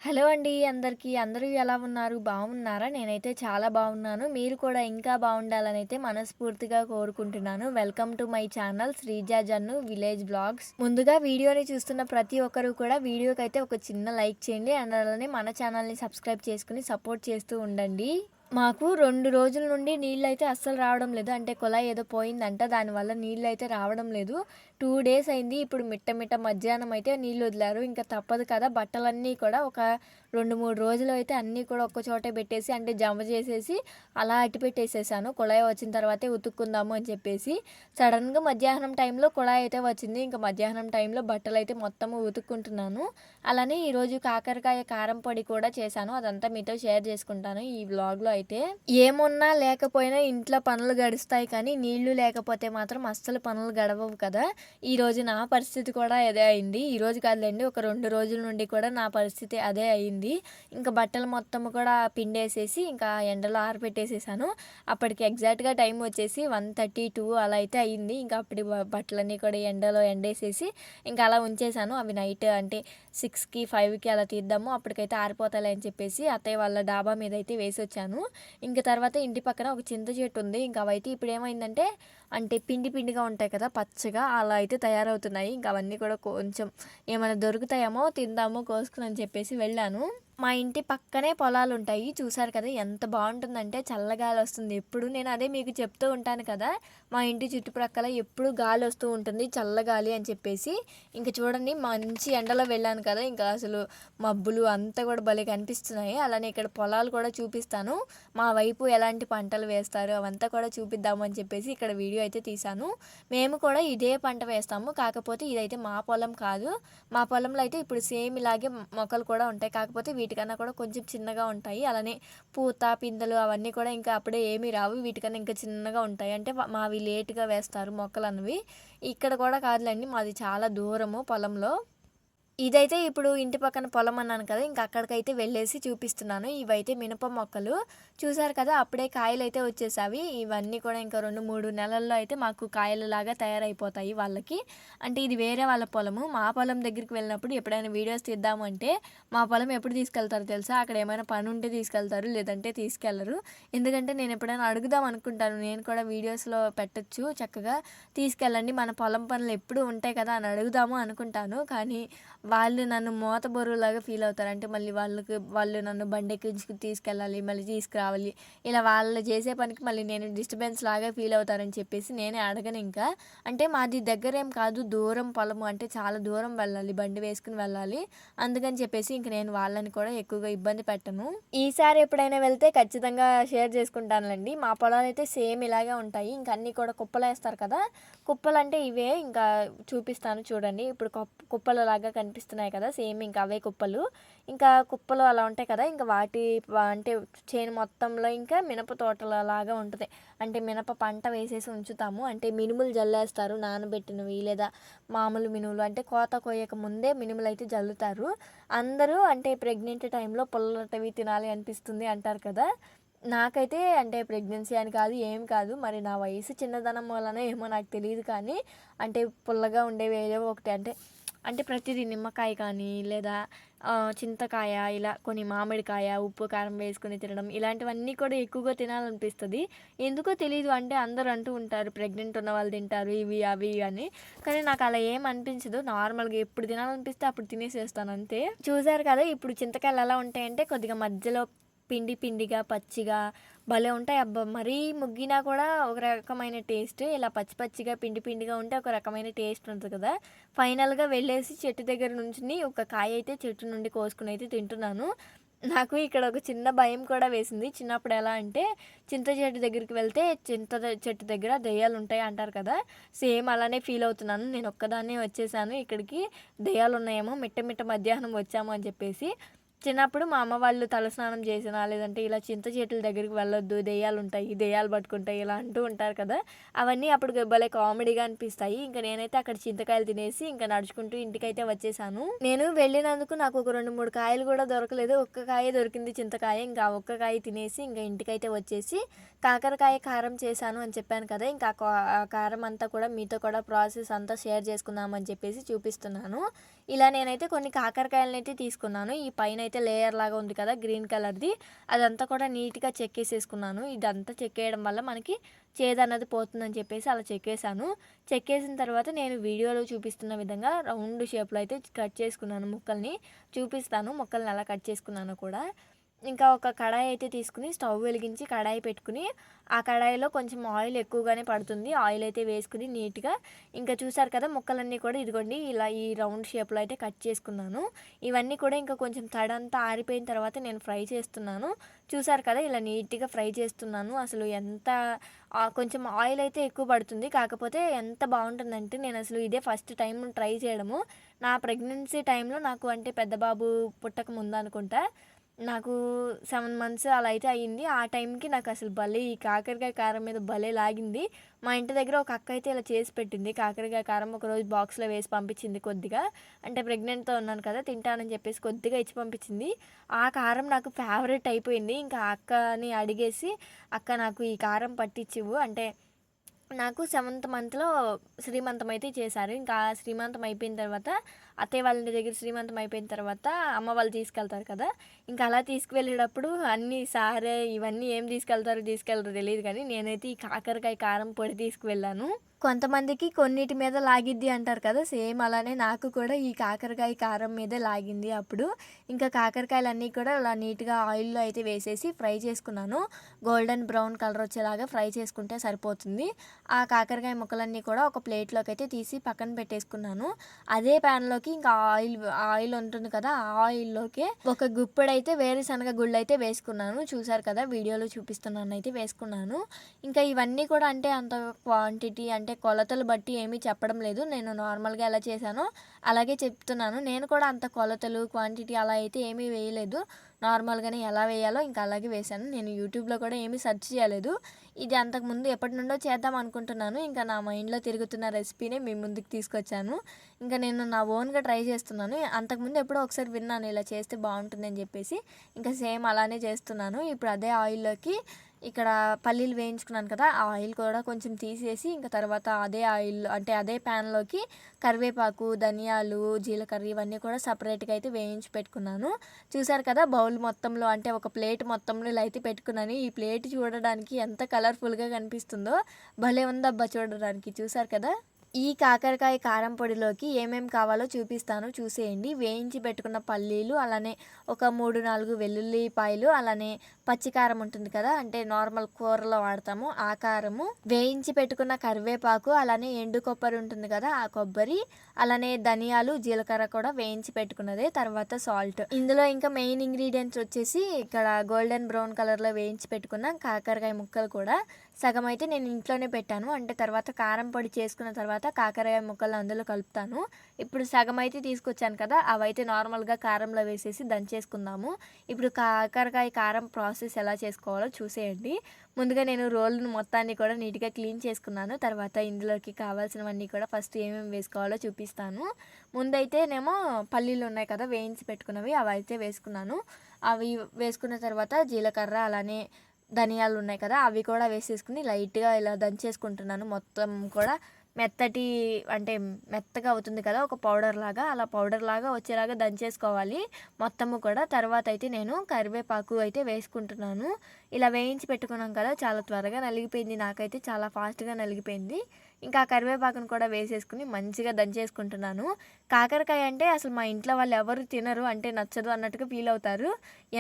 Hello అండి అందరికీ. అందరూ ఎలా ఉన్నారు? బాగున్నారా? నేనైతే చాలా బాగున్నాను. మీరు కూడా ఇంకా బాగుండాలనైతే మనస్ఫూర్తిగా కోరుకుంటున్నాను. Welcome to my channel Sreeja Jannu village blogs. ముందుగా వీడియోని చూస్తున్న ప్రతి ఒక్కరు కూడా వీడియోకైతే ఒక చిన్న లైక్ చేయండి. అండ్ అలానే మన ఛానల్‌ని సబ్స్క్రైబ్ చేసుకొని సపోర్ట్ చేస్తూ ఉండండి. మాకు 2 రోజుల నుండి నీళ్ళైతే అస్సలు రావడం లేదు. అంటే కుళాయి ఏదో పోయిందంట. దానివల్ల నీళ్ళైతే రావడం లేదు. 2 డేస్ అయింది. ఇప్పుడు మిట్ట మిట్ట మధ్యాహ్నం అయితే నీళ్ళు వదిలారు. ఇంకా తప్పదు కదా! బట్టలన్నీ కూడా ఒక 2, 3 రోజులు అయితే అన్నీ కూడా ఒక్క చోటే పెట్టేసి అంటే జమ చేసేసి అలా అట్టిపెట్టేసేసాను. కుళాయి వచ్చిన తర్వాతే ఉతుక్కుందాము అని చెప్పేసి. సడెన్‌గా మధ్యాహ్నం టైంలో కుళాయి అయితే వచ్చింది. ఇంకా మధ్యాహ్నం టైంలో బట్టలైతే మొత్తము ఉతుక్కుంటున్నాను. అలానే ఈరోజు కాకరకాయ కారం పొడి కూడా చేశాను. అదంతా మీతో షేర్ చేసుకుంటాను ఈ వ్లాగ్‌లో అయితే. ఏమున్నా లేకపోయినా ఇంట్లో పనులు గడుస్తాయి కానీ నీళ్లు లేకపోతే మాత్రం అస్సలు పనులు గడవవు కదా! ఈరోజు నా పరిస్థితి కూడా అదే అయింది. ఈరోజు కాదులెండి ఒక 2 రోజుల నుండి కూడా నా పరిస్థితి అదే అయింది. ఇంక బట్టలు మొత్తం కూడా పిండేసేసి ఇంకా ఎండలో ఆరబెట్టేసేసాను. అప్పటికి ఎగ్జాక్ట్‌గా టైం వచ్చేసి 1:32 అలా అయితే అయింది. ఇంకా అప్పుడు బట్టలన్నీ కూడా ఎండలో ఎండేసేసి ఇంకా అలా ఉంచేసాను. అవి నైట్ అంటే 6కి, 5కి అలా తీద్దాము. అప్పటికైతే ఆరిపోతాయిలే అని చెప్పేసి అత్తయ్య వాళ్ళ డాబా మీదయితే వేసొచ్చాను. ఇంక తర్వాత ఇంటి పక్కన ఒక చింత చెట్టు ఉంది. ఇంక అవైతే ఇప్పుడేమైందంటే అంటే పిండి పిండిగా ఉంటాయి కదా! పచ్చగా అలా అయితే తయారవుతున్నాయి. ఇంక అవన్నీ కూడా కొంచెం ఏమైనా దొరుకుతాయేమో తిందాము కోసుకొని అని చెప్పేసి వెళ్ళాను. మా ఇంటి పక్కనే పొలాలుంటాయి. చూసారు కదా! ఎంత బావుంటుందంటే చల్లగాలొస్తుంది ఎప్పుడు. నేను అదే మీకు చెప్తూ ఉంటాను కదా! మా ఇంటి చుట్టుప్రక్కల ఎప్పుడు గాలొస్తూ ఉంటుంది. చల్లగాలి అని చెప్పేసి. ఇంక చూడండి మంచి ఎండలో వెళ్ళాను కదా! ఇంకా అసలు మబ్బులు అంతా కూడా భలే కనిపిస్తున్నాయి. అలానే ఇక్కడ పొలాలు కూడా చూపిస్తాను. మా వైపు ఎలాంటి పంటలు వేస్తారు అవంతా కూడా చూపిద్దాము అని చెప్పేసి ఇక్కడ వీడియో అయితే తీశాను. మేము కూడా ఇదే పంట వేస్తాము. కాకపోతే ఇదైతే మా పొలం కాదు. మా పొలంలో అయితే ఇప్పుడు సేమ్ ఇలాగే మొక్కలు కూడా ఉంటాయి. కాకపోతే వీటికన్నా కూడా కొంచెం చిన్నగా ఉంటాయి. అలానే పూత, పిందెలు అవన్నీ కూడా ఇంకా అప్పుడే ఏమీ రావు. వీటికన్నా ఇంకా చిన్నగా ఉంటాయి. అంటే మావి లేట్‌గా వేస్తారు మొక్కలన్నవి. ఇక్కడ కూడా కాదులెండి మాది చాలా దూరము పొలంలో. ఇదైతే ఇప్పుడు ఇంటి పక్కన పొలం అన్నాను కదా! ఇంక అక్కడికైతే వెళ్ళేసి చూపిస్తున్నాను. ఇవైతే మినప మొక్కలు. చూసారు కదా! అప్పుడే కాయలైతే వచ్చేసావి. ఇవన్నీ కూడా ఇంకా 2, 3 నెలల్లో అయితే మాకు కాయలులాగా తయారైపోతాయి వాళ్ళకి. అంటే ఇది వేరే వాళ్ళ పొలము. మా పొలం దగ్గరికి వెళ్ళినప్పుడు ఎప్పుడైనా వీడియోస్ తీద్దాము అంటే, మా పొలం ఎప్పుడు తీసుకెళ్తారో తెలుసా? అక్కడ ఏమైనా పనుంటే తీసుకెళ్తారు. లేదంటే తీసుకెళ్లరు. ఎందుకంటే నేను ఎప్పుడైనా అడుగుదాం అనుకుంటాను. నేను కూడా వీడియోస్‌లో పెట్టొచ్చు చక్కగా. తీసుకెళ్ళండి మన పొలం పనులు ఎప్పుడూ ఉంటాయి కదా! అని అడుగుదాము అనుకుంటాను. కానీ వాళ్ళు నన్ను మోతబరువులాగా ఫీల్ అవుతారు. అంటే మళ్ళీ వాళ్ళు నన్ను బండెక్కించుకు తీసుకెళ్ళాలి, మళ్ళీ తీసుకురావాలి. ఇలా వాళ్ళు చేసే పనికి మళ్ళీ నేను డిస్టర్బెన్స్ లాగా ఫీల్ అవుతారని చెప్పేసి నేనే అడగనింకా. అంటే మాది దగ్గరేం కాదు దూరం పొలము. అంటే చాలా దూరం వెళ్ళాలి. బండి వేసుకొని వెళ్ళాలి. అందుకని చెప్పేసి ఇంక నేను వాళ్ళని కూడా ఎక్కువగా ఇబ్బంది పెట్టను. ఈసారి ఎప్పుడైనా వెళ్తే ఖచ్చితంగా షేర్ చేసుకుంటానులెండి. మా పొలాలైతే సేమ్ ఇలాగే ఉంటాయి. ఇంక అన్నీ కూడా కుప్పలేస్తారు కదా! కుప్పలంటే ఇవే ఇంకా చూపిస్తాను చూడండి. ఇప్పుడు కుప్పలలాగా కనిపిస్తున్నాయి కదా! సేమ్ ఇంకా అవే కుప్పలు. ఇంకా కుప్పలు అలా ఉంటాయి కదా! ఇంకా అంటే చేను మొత్తంలో ఇంకా మినప తోటలలాగా ఉంటది. అంటే మినప పంట వేసేసి ఉంచుతాము. అంటే మినుములు జల్లేస్తారు నానబెట్టినవి లేదా మామూలు మినుములు అంటే కోత కోయక ముందే మినుములైతే జల్లుతారు. అందరూ అంటే ప్రెగ్నెంట్ టైంలో పుల్లటివి తినాలి అనిపిస్తుంది అంటారు కదా! నాకైతే అంటే ప్రెగ్నెన్సీ అని కాదు, ఏం కాదు. మరి నా వయసు చిన్నదనం వలన ఏమో నాకు తెలీదు కానీ, అంటే పుల్లగా ఉండేవి ఏదో ఒకటి అంటే ప్రతిదీ నిమ్మకాయ కానీ, లేదా చింతకాయ ఇలా కొన్ని మామిడికాయ, ఉప్పు, కారం వేసుకొని తినడం ఇలాంటివన్నీ కూడా ఎక్కువగా తినాలనిపిస్తది. ఎందుకో తెలీదు అంటే అందరూ అంటూ ఉంటారు ప్రెగ్నెంట్ ఉన్నవాళ్ళు తింటారు ఇవి, అవి అని. కానీ నాకు అలా ఏం అనిపించదు. నార్మల్‌గా ఎప్పుడు తినాలనిపిస్తే అప్పుడు తినేసేస్తాను అంతే. చూసారు కదా! ఇప్పుడు చింతకాయలు ఎలా ఉంటాయంటే కొద్దిగా మధ్యలో పిండి పిండిగా, పచ్చిగా భలే ఉంటాయి. అబ్బా! మరీ ముగ్గినా కూడా ఒక రకమైన టేస్ట్. ఇలా పచ్చి పచ్చిగా, పిండి పిండిగా ఉంటే ఒక రకమైన టేస్ట్ ఉంటది కదా! ఫైనల్‌గా వెళ్ళేసి చెట్టు దగ్గర నుంచుని ఒక కాయ అయితే చెట్టు నుండి కోసుకొని అయితే తింటున్నాను. నాకు ఇక్కడ ఒక చిన్న భయం కూడా వేసింది. చిన్నప్పుడు ఎలా అంటే చింత చెట్టు దగ్గరికి వెళ్తే చెట్టు దగ్గర దెయ్యాలుంటాయి అంటారు కదా! సేమ్ అలానే ఫీల్ అవుతున్నాను. నేను ఒక్కదాన్నే వచ్చేసాను ఇక్కడికి. దెయ్యాలున్నాయేమో మిట్ట మిట్ట మధ్యాహ్నం వచ్చాము అని చెప్పేసి. చిన్నప్పుడు మా అమ్మ వాళ్ళు తలస్నానం చేసినా, లేదంటే ఇలా చింత చెట్ల దగ్గరికి వెళ్ళొద్దు, దెయ్యాలుంటాయి, దెయ్యాలు పట్టుకుంటాయి ఇలా అంటూ ఉంటారు కదా! అవన్నీ అప్పుడు భలే కామెడీగా అనిపిస్తాయి. ఇంక నేనైతే అక్కడ చింతకాయలు తినేసి ఇంక నడుచుకుంటూ ఇంటికైతే వచ్చేసాను. నేను వెళ్ళినందుకు నాకు ఒక 2, 3 కాయలు కూడా దొరకలేదు. ఒక్క కాయే దొరికింది చింతకాయ. ఇంకా ఆ ఒక్క కాయ తినేసి ఇంక ఇంటికైతే వచ్చేసి కాకరకాయ కారం చేశాను అని చెప్పాను కదా! ఇంకా ఆ కారం అంతా కూడా మీతో కూడా ప్రాసెస్ అంతా షేర్ చేసుకుందాం అని చెప్పేసి చూపిస్తున్నాను. ఇలా నేనైతే కొన్ని కాకరకాయలనైతే తీసుకున్నాను. ఈ పైనైతే అయితే లేయర్ లాగా ఉంది కదా గ్రీన్ కలర్ది, అదంతా కూడా నీట్గా చెక్కేసేసుకున్నాను. ఇదంతా చెక్కేయడం వల్ల మనకి చేదన్నది పోతుందని చెప్పేసి అలా చెక్కేసాను. చెక్కేసిన తర్వాత నేను వీడియోలో చూపిస్తున్న విధంగా రౌండ్ షేప్లో అయితే కట్ చేసుకున్నాను ముక్కల్ని. చూపిస్తాను ముక్కల్ని ఎలా కట్ చేసుకున్నానో కూడా. ఇంకా ఒక కడాయి అయితే తీసుకుని స్టవ్ వెలిగించి కడాయి పెట్టుకుని, ఆ కడాయిలో కొంచెం ఆయిల్ ఎక్కువగానే పడుతుంది. ఆయిల్ అయితే వేసుకుని నీట్గా ఇంకా చూసారు కదా ముక్కలన్నీ కూడా ఇదిగోండి ఇలా ఈ రౌండ్ షేప్లో అయితే కట్ చేసుకున్నాను. ఇవన్నీ కూడా ఇంకా కొంచెం తడంతా ఆరిపోయిన తర్వాత నేను ఫ్రై చేస్తున్నాను. చూసారు కదా ఇలా నీట్గా ఫ్రై చేస్తున్నాను. అసలు ఎంత కొంచెం ఆయిల్ అయితే ఎక్కువ పడుతుంది, కాకపోతే ఎంత బాగుంటుందంటే నేను అసలు ఇదే ఫస్ట్ టైం ట్రై చేయడము. నా ప్రెగ్నెన్సీ టైంలో నాకు అంటే పెద్ద బాబు పుట్టక ముందు అనుకుంటా, నాకు 7 మంత్స్ అలా అయితే అయ్యింది. ఆ టైంకి నాకు అసలు భలే ఈ కాకరకాయ కారం మీద భలే లాగింది. మా ఇంటి దగ్గర ఒక అక్క అయితే ఇలా చేసి పెట్టింది. కాకరకాయ కారం ఒకరోజు బాక్స్లో వేసి పంపించింది కొద్దిగా. అంటే ప్రెగ్నెంట్తో ఉన్నాను కదా తింటానని చెప్పేసి కొద్దిగా ఇచ్చి పంపించింది. ఆ కారం నాకు ఫేవరెట్ అయిపోయింది. ఇంకా ఆ అక్కని అడిగేసి, అక్క నాకు ఈ కారం పట్టించివు అంటే, నాకు 7th మంత్లో శ్రీమంతం అయితే చేశారు. ఇంకా శ్రీమంతం అయిపోయిన తర్వాత అత్తయ్య వాళ్ళ ఇంటి దగ్గర శ్రీమంతం అయిపోయిన తర్వాత అమ్మ వాళ్ళు తీసుకెళ్తారు కదా, ఇంకా అలా తీసుకువెళ్ళేటప్పుడు అన్నీ సారే ఇవన్నీ ఏం తీసుకెళ్తారో తెలియదు కానీ నేనైతే ఈ కాకరకాయ కారం పొడి తీసుకువెళ్ళాను. కొంతమందికి కొన్నిటి మీద లాగిద్ది అంటారు కదా, సేమ్ అలానే నాకు కూడా ఈ కాకరకాయ కారం మీదే లాగింది అప్పుడు. ఇంకా కాకరకాయలన్నీ కూడా అలా నీట్గా ఆయిల్లో అయితే వేసేసి ఫ్రై చేసుకున్నాను. గోల్డెన్ బ్రౌన్ కలర్ వచ్చేలాగా ఫ్రై చేసుకుంటే సరిపోతుంది. ఆ కాకరకాయ ముక్కలన్నీ కూడా ఒక ప్లేట్లోకి అయితే తీసి పక్కన పెట్టేసుకున్నాను. అదే ప్యాన్లోకి ఇంకా ఆయిల్ ఉంటుంది కదా, ఆ ఆయిల్లోకి ఒక గుప్పెడైతే వేరుశనగ గుళ్ళు అయితే వేసుకున్నాను. చూసారు కదా వీడియోలో చూపిస్తున్నాను అయితే వేసుకున్నాను. ఇంకా ఇవన్నీ కూడా అంటే అంత క్వాంటిటీ అంటే కొలతలు బట్టి ఏమీ చెప్పడం లేదు. నేను నార్మల్గా ఎలా చేశానో అలాగే చెప్తున్నాను. నేను కూడా అంత కొలతలు క్వాంటిటీ అలా అయితే ఏమీ వేయలేదు. నార్మల్గానే ఎలా వేయాలో ఇంకా అలాగే వేశాను. నేను యూట్యూబ్లో కూడా ఏమీ సెర్చ్ చేయలేదు. ఇది అంతకుముందు ఎప్పటి నుండో చేద్దాం అనుకుంటున్నాను. ఇంకా నా మైండ్లో తిరుగుతున్న రెసిపీనే మీ ముందుకు తీసుకొచ్చాను. ఇంకా నేను నా ఓన్గా ట్రై చేస్తున్నాను. అంతకుముందు ఎప్పుడో ఒకసారి విన్నాను ఇలా చేస్తే బాగుంటుందని చెప్పేసి, ఇంకా సేమ్ అలానే చేస్తున్నాను. ఇప్పుడు అదే ఆయిల్లోకి ఇక్కడ పల్లీలు వేయించుకున్నాను కదా, ఆ ఆయిల్ కూడా కొంచెం తీసేసి ఇంకా తర్వాత అదే ఆయిల్ అంటే అదే ప్యాన్లోకి కరివేపాకు, ధనియాలు, జీలకర్ర ఇవన్నీ కూడా సపరేట్గా అయితే వేయించి పెట్టుకున్నాను. చూసారు కదా బౌల్ మొత్తంలో అంటే ఒక ప్లేట్ మొత్తంలో ఇలా అయితే పెట్టుకున్నాను. ఈ ప్లేట్ చూడడానికి ఎంత కలర్ఫుల్గా కనిపిస్తుందో, భలే ఉందబ్బా చూడడానికి. చూసారు కదా. ఈ కాకరకాయ కారం పొడిలోకి ఏమేమి కావాలో చూపిస్తాను, చూసేయండి. వేయించి పెట్టుకున్న పల్లీలు, అలానే ఒక 3-4 వెల్లుల్లిపాయలు, అలానే పచ్చికారం ఉంటుంది కదా అంటే నార్మల్ కూరలో వాడతాము ఆ కారము, వేయించి పెట్టుకున్న కరివేపాకు, అలానే ఎండు కొబ్బరి ఉంటుంది కదా ఆ కొబ్బరి, అలానే ధనియాలు, జీలకర్ర కూడా వేయించి పెట్టుకున్నదే, తర్వాత సాల్ట్. ఇందులో ఇంకా మెయిన్ ఇంగ్రీడియంట్స్ వచ్చేసి ఇక్కడ గోల్డెన్ బ్రౌన్ కలర్లో వేయించి పెట్టుకున్న కాకరకాయ ముక్కలు కూడా సగం అయితే నేను ఇంట్లోనే పెట్టాను. అంటే తర్వాత కారం పొడి చేసుకున్న తర్వాత కాకరకాయ ముక్కలు అందులో కలుపుతాను. ఇప్పుడు సగం అయితే తీసుకొచ్చాను కదా, అవైతే నార్మల్గా కారంలో వేసేసి దంచేసుకుందాము. ఇప్పుడు కాకరకాయ కారం ప్రాసెస్ ఎలా చేసుకోవాలో చూసేయండి. ముందుగా నేను రోల్ను మొత్తాన్ని కూడా నీట్గా క్లీన్ చేసుకున్నాను. తర్వాత ఇందులోకి కావాల్సినవన్నీ కూడా ఫస్ట్ ఏమేమి వేసుకోవాలో చూపిస్తాను. ముందైతేనేమో పల్లీలు ఉన్నాయి కదా వేయించి పెట్టుకున్నవి, అవి అయితే వేసుకున్నాను. అవి వేసుకున్న తర్వాత జీలకర్ర, అలానే ధనియాలు ఉన్నాయి కదా అవి కూడా వేసేసుకుని లైట్గా ఇలా దంచేసుకుంటున్నాను. మొత్తం కూడా మెత్తటి అంటే మెత్తగా అవుతుంది కదా ఒక పౌడర్ లాగా, అలా పౌడర్ లాగా వచ్చేలాగా దంచేసుకోవాలి మొత్తము కూడా. తర్వాత అయితే నేను కరివేపాకు అయితే వేసుకుంటున్నాను. ఇలా వేయించి పెట్టుకున్నాం కదా, చాలా త్వరగా నలిగిపోయింది, నాకైతే చాలా ఫాస్ట్గా నలిగిపోయింది. ఇంకా కరివేపాకును కూడా వేసేసుకుని మంచిగా దంచేసుకుంటున్నాను. కాకరకాయ అంటే అసలు మా ఇంట్లో వాళ్ళు ఎవరు తినరు, అంటే నచ్చదు అన్నట్టుగా ఫీల్ అవుతారు.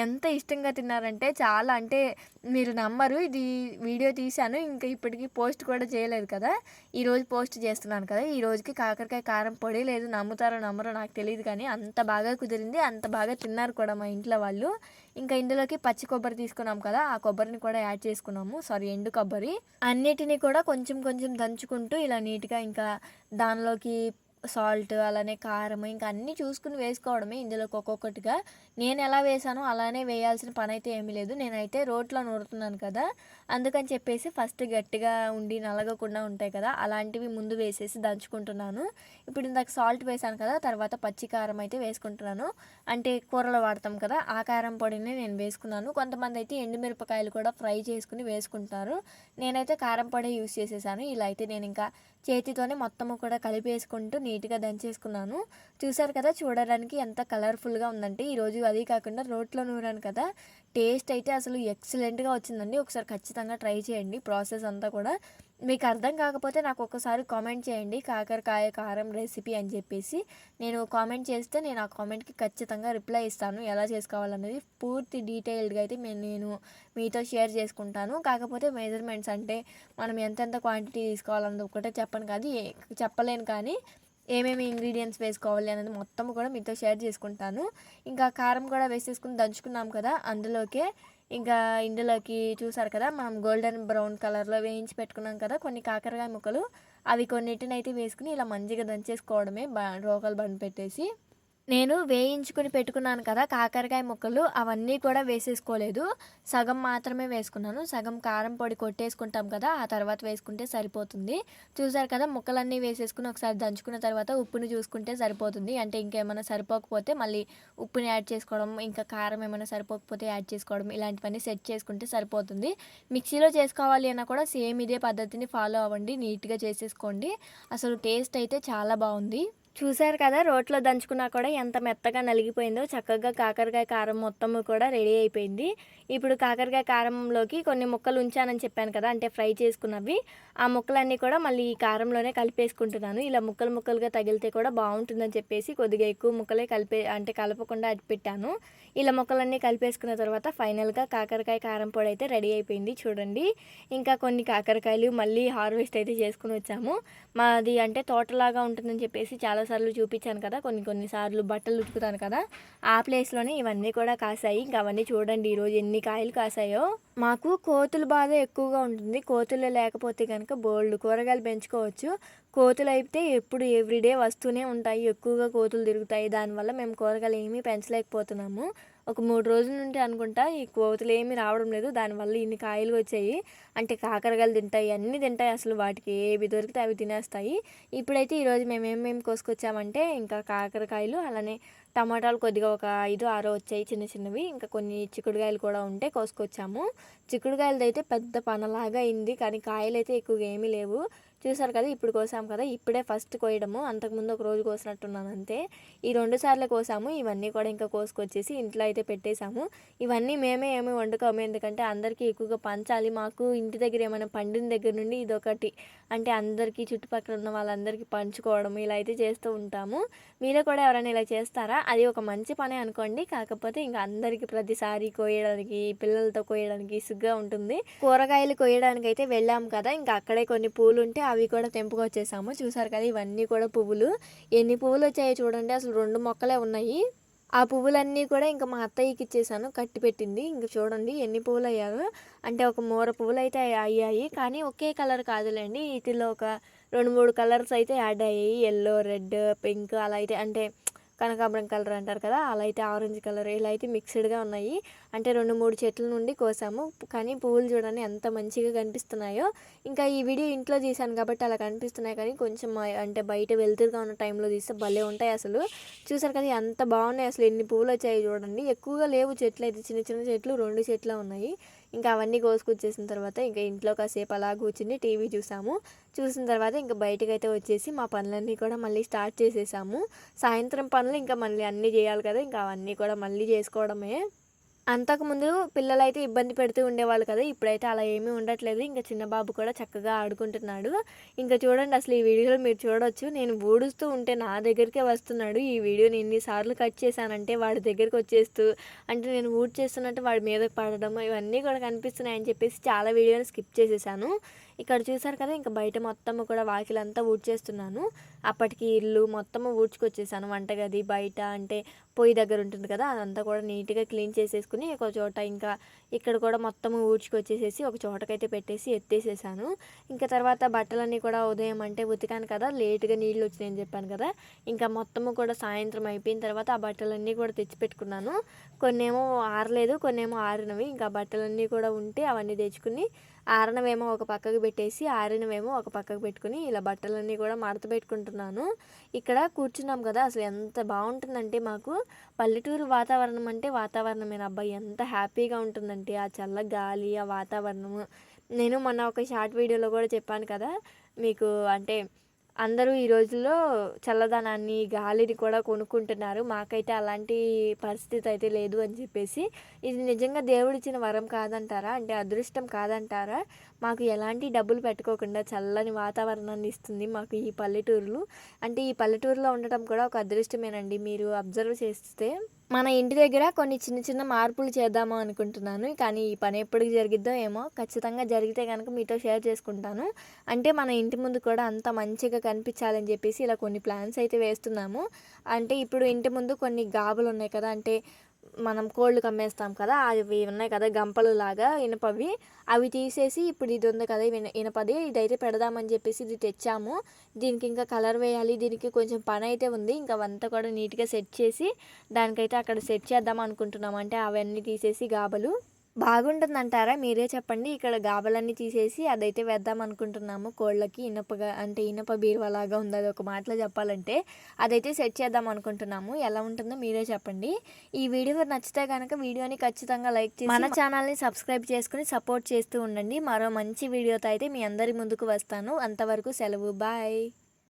ఎంత ఇష్టంగా తిన్నారంటే చాలా, అంటే మీరు నమ్మరు. ఇది వీడియో తీశాను, ఇంకా ఇప్పటికీ పోస్ట్ కూడా చేయలేదు కదా, ఈరోజు పోస్ట్ చేస్తున్నాను కదా. ఈ రోజుకి కాకరకాయ కారం పొడి లేదు, నమ్ముతారో నమ్మరో నాకు తెలియదు కానీ అంత బాగా కుదిరింది, అంత బాగా తిన్నారు కూడా మా ఇంట్లో వాళ్ళు. ఇంకా ఇందులోకి పచ్చి కొబ్బరి తీసుకున్నాం కదా, ఆ కొబ్బరిని కూడా యాడ్ చేసుకున్నాము, సారీ ఎండు కొబ్బరి. అన్నిటిని కూడా కొంచెం కొంచెం దంచుకుంటూ ఇలా నీట్గా ఇంకా దానిలోకి సాల్ట్, అలానే కారం ఇంకా అన్నీ చూసుకుని వేసుకోవడమే ఇందులోకి ఒక్కొక్కటిగా. నేను ఎలా వేసానో అలానే వేయాల్సిన పని అయితే ఏమీ లేదు. నేనైతే రోట్లో నూరుతున్నాను కదా, అందుకని చెప్పేసి ఫస్ట్ గట్టిగా ఉండి నలగకుండా ఉంటాయి కదా అలాంటివి ముందు వేసేసి దంచుకుంటున్నాను. ఇప్పుడు ఇందాక సాల్ట్ వేసాను కదా, తర్వాత పచ్చి కారం అయితే వేసుకుంటున్నాను. అంటే కూరలో వాడతాం కదా ఆ కారం పొడిని నేను వేసుకున్నాను. కొంతమంది అయితే ఎండుమిరపకాయలు కూడా ఫ్రై చేసుకుని వేసుకుంటారు. నేనైతే కారం పొడి యూస్ చేసేసాను. ఇలా అయితే నేను ఇంకా చేతితోనే మొత్తము కూడా కలిపేసుకుంటూ నీట్‌గా దంచేసుకున్నాను. చూసారు కదా! చూడడానికి ఎంత కలర్‌ఫుల్‌గా ఉందంటే ఈరోజు అది కాకుండా రోట్లో నూరాను కదా! టేస్ట్ అయితే అసలు ఎక్సలెంట్‌గా వచ్చిందండి. ఒకసారి ఖచ్చితంగా ట్రై చేయండి ప్రాసెస్ అంతా కూడా. మీకు అర్థం కాకపోతే నాకు ఒక్కసారి కామెంట్ చేయండి. కాకరకాయ కారం రెసిపీ అని చెప్పేసి. నేను కామెంట్ చేస్తే నేను ఆ కామెంట్‌కి ఖచ్చితంగా రిప్లై ఇస్తాను. ఎలా చేసుకోవాలనేది పూర్తి డీటెయిల్డ్‌గా అయితే నేను మీతో షేర్ చేసుకుంటాను. కాకపోతే మెజర్‌మెంట్స్ అంటే మనం ఎంతెంత క్వాంటిటీ తీసుకోవాలన్నది ఒకటే చెప్పను కాదు చెప్పలేను కానీ ఏమేమి ఇంగ్రీడియంట్స్ వేసుకోవాలి అనేది మొత్తం కూడా మీతో షేర్ చేసుకుంటాను. ఇంకా కారం కూడా వేసేసుకుని దంచుకున్నాం కదా! అందులోకే ఇంకా ఇందులోకి చూసారు కదా! మనం గోల్డెన్ బ్రౌన్ కలర్‌లో వేయించి పెట్టుకున్నాం కదా! కొన్ని కాకరకాయ ముక్కలు అవి కొన్నిటినైతే వేసుకొని ఇలా మంచిగా దంచేసుకోవడమే రోకలి బండ పెట్టేసి. నేను వేయించుకొని పెట్టుకున్నాను కదా! కాకరకాయ ముక్కలు అవన్నీ కూడా వేసేసుకోలేదు. సగం మాత్రమే వేసుకున్నాను. సగం కారం పొడి కొట్టేసుకుంటాం కదా! ఆ తర్వాత వేసుకుంటే సరిపోతుంది. చూసారు కదా! ముక్కలన్నీ వేసేసుకొని ఒకసారి దంచుకున్న తర్వాత ఉప్పుని చూసుకుంటే సరిపోతుంది. అంటే ఇంకేమైనా సరిపోకపోతే మళ్ళీ ఉప్పుని యాడ్ చేసుకోవడం, ఇంకా కారం ఏమైనా సరిపోకపోతే యాడ్ చేసుకోవడం ఇలాంటివన్నీ సెట్ చేసుకుంటే సరిపోతుంది. మిక్సీలో చేసుకోవాలి అన్నా కూడా సేమ్ ఇదే పద్ధతిని ఫాలో అవ్వండి. నీట్‌గా చేసేసుకోండి. అసలు టేస్ట్ అయితే చాలా బావుంది. చూసారు కదా! రోట్లో దంచుకున్నా కూడా ఎంత మెత్తగా నలిగిపోయిందో చక్కగా కాకరకాయ కారం మొత్తము కూడా రెడీ అయిపోయింది. ఇప్పుడు కాకరకాయ కారంలోకి కొన్ని ముక్కలు ఉంచానని చెప్పాను కదా! అంటే ఫ్రై చేసుకున్నవి. ఆ ముక్కలన్నీ కూడా మళ్ళీ ఈ కారంలోనే కలిపేసుకుంటున్నాను. ఇలా ముక్కలు ముక్కలుగా తగిలితే కూడా బావుంటుందని చెప్పేసి కొద్దిగా ఎక్కువ ముక్కలే అంటే కలపకుండా అట్టి పెట్టాను. ఇలా ముక్కలన్నీ కలిపేసుకున్న తర్వాత ఫైనల్‌గా కాకరకాయ కారం పొడి అయితే రెడీ అయిపోయింది చూడండి. ఇంకా కొన్ని కాకరకాయలు మళ్ళీ హార్వెస్ట్ అయితే చేసుకొని వచ్చాము. మాది అంటే తోటలాగా ఉంటుందని చెప్పేసి చాలా సార్లు చూపించాను కదా! కొన్ని సార్లు బట్టలు ఉతుకుతాను కదా! ఆ ప్లేస్‌లోనే ఇవన్నీ కూడా కాసాయి. ఇంక అవన్నీ చూడండి ఈరోజు ఎన్ని కాయలు కాసాయో. మాకు కోతుల బాధ ఎక్కువగా ఉంటుంది. కోతులు లేకపోతే గనక బోలెడు కూరగాయలు పెంచుకోవచ్చు. కోతులైతే ఎప్పుడు ఎవ్రీడే వస్తూనే ఉంటాయి. ఎక్కువగా కోతులు తిరుగుతాయి. దానివల్ల మేము కూరగాయలు ఏమీ పెంచలేకపోతున్నాము. ఒక 3 రోజుల నుండి అనుకుంటా ఈ కోతులేమీ రావడం లేదు. దానివల్ల ఇన్ని కాయలు వచ్చాయి. అంటే కాకరకాయలు తింటాయి, అన్నీ తింటాయి. అసలు వాటికి ఏవి దొరికితే అవి తినేస్తాయి. ఇప్పుడైతే ఈరోజు మేము ఏమేమి కోసుకొచ్చామంటే ఇంకా కాకరకాయలు, అలానే టమాటాలు కొద్దిగా ఒక 5, 6 వచ్చాయి చిన్న చిన్నవి. ఇంకా కొన్ని చిక్కుడుకాయలు కూడా ఉంటే కోసుకొచ్చాము. చిక్కుడుకాయలదైతే పెద్ద పనలాగా అయింది. కానీ కాయలైతే ఎక్కువగా ఏమీ లేవు. చూసారు కదా! ఇప్పుడు కోసాం కదా! ఇప్పుడే ఫస్ట్ కోయడము. అంతకుముందు ఒక రోజు కోసినట్టున్నాను అంతే. ఈ 2 సార్లు కోసాము. ఇవన్నీ కూడా ఇంకా కోసుకొచ్చేసి ఇంట్లో అయితే పెట్టేసాము. ఇవన్నీ మేమే ఏమి వండుకోము. ఎందుకంటే అందరికీ ఎక్కువగా పంచాలి. మాకు ఇంటి దగ్గర ఏమైనా పండిన దగ్గర నుండి ఇదొకటి. అంటే అందరికీ చుట్టుపక్కల ఉన్న వాళ్ళందరికీ పంచుకోవడం ఇలా అయితే చేస్తూ ఉంటాము. మీరు కూడా ఎవరైనా ఇలా చేస్తారా? అది ఒక మంచి పనే అనుకోండి. కాకపోతే ఇంక అందరికీ ప్రతిసారి కోయడానికి, పిల్లలతో కోయడానికి విసుగ్గా ఉంటుంది. కూరగాయలు కోయడానికైతే వెళ్ళాము కదా! ఇంకా అక్కడే కొన్ని పూలుంటే అవి కూడా తెంపుకొచ్చేసాము. చూసారు కదా! ఇవన్నీ కూడా పువ్వులు. ఎన్ని పువ్వులొచ్చాయో చూడండి. అసలు 2 మొక్కలే ఉన్నాయి. ఆ పువ్వులన్నీ కూడా ఇంక మా అత్తయ్యకిచ్చేసాను. కట్టిపెట్టింది. ఇంక చూడండి ఎన్ని పువ్వులయ్యాయో. అంటే ఒక మూర పువ్వులైతే అయ్యాయి. కానీ ఒకే కలర్ కాదులెండి. ఈటిల్లో ఒక 2, 3 కలర్స్ అయితే యాడ్ అయ్యాయి. యెల్లో, రెడ్, పింక్ అలా అయితే అంటే కనకాంబరం కలర్ అంటారు కదా! అలా అయితే ఆరెంజ్ కలర్ ఇలా అయితే మిక్స్‌డ్‌గా ఉన్నాయి. అంటే 2, 3 చెట్ల నుండి కోసాము. కానీ పువ్వులు చూడండి ఎంత మంచిగా కనిపిస్తున్నాయో. ఇంకా ఈ వీడియో ఇంట్లో తీశాను కాబట్టి అలా కనిపిస్తున్నాయి కానీ కొంచెం అంటే బయట వెలుతురుగా ఉన్న టైంలో తీస్తే భలే ఉంటాయి అసలు. చూసారు కదా! ఎంత బాగున్నాయి అసలు ఎన్ని పువ్వులు వచ్చాయో చూడండి. ఎక్కువగా లేవు చెట్లు అయితే చిన్న చిన్న చెట్లు 2 చెట్లే ఉన్నాయి. ఇంకా అవన్నీ కోసుకొచ్చేసిన తర్వాత ఇంకా ఇంట్లో కాసేపు అలా కూర్చుని టీవీ చూసాము. చూసిన తర్వాత ఇంకా బయటకైతే వచ్చేసి మా పనులన్నీ కూడా మళ్ళీ స్టార్ట్ చేసేసాము. సాయంత్రం పనులు ఇంకా మళ్ళీ అన్నీ చేయాలి కదా! ఇంకా అవన్నీ కూడా మళ్ళీ చేసుకోవడమే. అంతకుముందు పిల్లలైతే ఇబ్బంది పెడుతూ ఉండేవాళ్ళు కదా! ఇప్పుడైతే అలా ఏమీ ఉండట్లేదు. ఇంక చిన్న బాబు కూడా చక్కగా ఆడుకుంటున్నాడు. ఇంక చూడండి అసలు ఈ వీడియోలో మీరు చూడొచ్చు. నేను ఊడుస్తూ ఉంటే నా దగ్గరికే వస్తున్నాడు. ఈ వీడియోని ఎన్ని సార్లు కట్ చేశానంటే వాడి దగ్గరికొచ్చేస్తూ అంటే నేను ఊడ్చేస్తున్నట్టు వాడి మీదకి పడడం ఇవన్నీ కూడా కనిపిస్తున్నాయని చెప్పేసి చాలా వీడియోని స్కిప్ చేసేసాను. ఇక్కడ చూసారు కదా! ఇంక బయట మొత్తము కూడా వాకిలంతా ఊడ్చేస్తున్నాను. అప్పటికి ఇల్లు మొత్తము ఊడ్చుకొచ్చేసాను. వంటగది, బయట అంటే పొయ్యి దగ్గర ఉంటుంది కదా! అదంతా కూడా నీట్‌గా క్లీన్ చేసేసుకొని ఒక చోట ఇంకా ఇక్కడ కూడా మొత్తము ఊడ్చుకొచ్చేసేసి ఒక చోటకైతే పెట్టేసి ఎత్తేసేసాను. ఇంకా తర్వాత బట్టలన్నీ కూడా ఉదయం అంటే ఉతికాను కదా! లేట్‌గా నీళ్ళు వచ్చినాయని చెప్పాను కదా! ఇంకా మొత్తము కూడా సాయంత్రం అయిపోయిన తర్వాత ఆ బట్టలన్నీ కూడా తెచ్చిపెట్టుకున్నాను. కొన్నేమో ఆరలేదు, కొన్నేమో ఆరినవి. ఇంకా బట్టలన్నీ కూడా ఉంటే అవన్నీ తెచ్చుకుని ఆరనవేమో ఒక పక్కకు పెట్టేసి, ఆరినవేమో ఒక పక్కకు పెట్టుకొని ఇలా బట్టలన్నీ కూడా మడత పెట్టుకుంటున్నాను. ఇక్కడ కూర్చున్నాం కదా! అసలు ఎంత బావుంటుందంటే మాకు పల్లెటూరు వాతావరణం అంటే వాతావరణమేనబ్బా! ఎంత హ్యాపీగా ఉంటుందంటే ఆ చల్ల గాలి, ఆ వాతావరణము. నేను మొన్న ఒక షార్ట్ వీడియోలో కూడా చెప్పాను కదా! మీకు అంటే అందరూ ఈ రోజుల్లో చల్లదనాన్ని, గాలిని కూడా కొనుక్కుంటున్నారు. మాకైతే అలాంటి పరిస్థితి అయితే లేదు అని చెప్పేసి. ఇది నిజంగా దేవుడిచ్చిన వరం కాదంటారా? అంటే అదృష్టం కాదంటారా? మాకు ఎలాంటి డబ్బులు పెట్టుకోకుండా చల్లని వాతావరణాన్ని ఇస్తుంది మాకు ఈ పల్లెటూరులు. అంటే ఈ పల్లెటూరులో ఉండటం కూడా ఒక అదృష్టమేనండి. మీరు అబ్జర్వ్ చేస్తే మన ఇంటి దగ్గర కొన్ని చిన్న చిన్న మార్పులు చేద్దాము అనుకుంటున్నాను. కానీ ఈ పని ఎప్పటికి జరిగిద్దో ఏమో! ఖచ్చితంగా జరిగితే గనక మీతో షేర్ చేసుకుంటాను. అంటే మన ఇంటి ముందు కూడా అంత మంచిగా కనిపించాలని చెప్పేసి ఇలా కొన్ని ప్లాన్స్ అయితే వేస్తున్నాము. అంటే ఇప్పుడు ఇంటి ముందు కొన్ని గాబులున్నాయి కదా! అంటే మనం కోళ్ళకి అమ్మేస్తాం కదా! అవి ఉన్నాయి కదా! గంపలులాగా ఇనపవి. అవి తీసేసి ఇప్పుడు ఇది ఉంది కదా! ఇనపది ఇదైతే పెడదామని చెప్పేసి ఇది తెచ్చాము. దీనికి ఇంకా కలర్ వేయాలి. దీనికి కొంచెం పనైతే ఉంది. ఇంకా అవంతా కూడా నీట్‌గా సెట్ చేసి దానికైతే అక్కడ సెట్ చేద్దాం అనుకుంటున్నాం. అంటే అవన్నీ తీసేసి గాబలు. బాగుంటుందంటారా? మీరే చెప్పండి. ఇక్కడ గాబలన్నీ తీసేసి అదైతే వేద్దాం అనుకుంటున్నాము కోళ్ళకి. అంటే ఇనప బీరువాలాగా ఉంది అది ఒక మాటలో చెప్పాలంటే. అదైతే సెట్ చేద్దాం అనుకుంటున్నాము. ఎలా ఉంటుందో మీరే చెప్పండి. ఈ వీడియో నచ్చితే గనక వీడియోని ఖచ్చితంగా లైక్ చేసి మన ఛానల్‌ని సబ్స్క్రైబ్ చేసుకొని సపోర్ట్ చేస్తూ ఉండండి. మరో మంచి వీడియోతో అయితే మీ అందరి ముందుకు వస్తాను. అంతవరకు సెలవు. బాయ్.